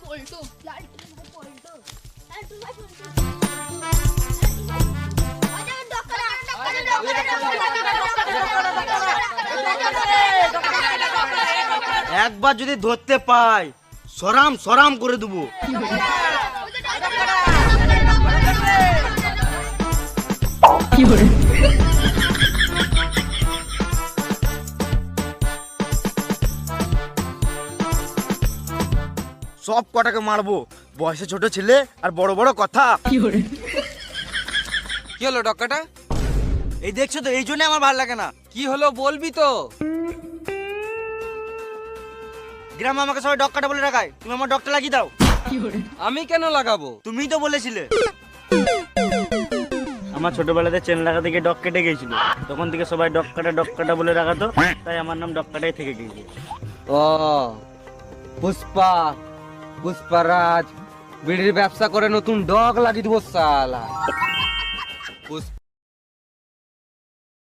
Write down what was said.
পল্টু লালটু ভাই পল্টু লালটু ভাই পল্টু আরে ডক্টর একবার যদি ধরতে পাই সরাম সরাম করে দেবো। সব কটাকে মারবো, বয়সে ছোট ছেলে আর বড় বড় কথা। কি হলো ডক্কাটা? এই দেখছো তো, এই জন্য আমার ভালো লাগে না। কি হলো বলবি তো? গ্রামে আমাকে সবাই ডক্কাটা বলে রাখায়, তুমি আমার ডক্টর লাগিয়ে দাও। আমি কেন লাগাবো? তুমিই তো বলেছিলে। আমার ছোটবেলাতে চেন লাগাতে গিয়ে ডক কেটে গিয়েছিল, তখন থেকে সবাই ডক্কাটা বলে রাখাতো, তাই আমার নাম ডক্কাটাই থেকে গিয়েছে। ও পুষ্পা, পুষ্পারাজ বিড়ির ব্যবসা করে নতুন ডগ লাগিয়ে দেবো সালা। পুষ্পা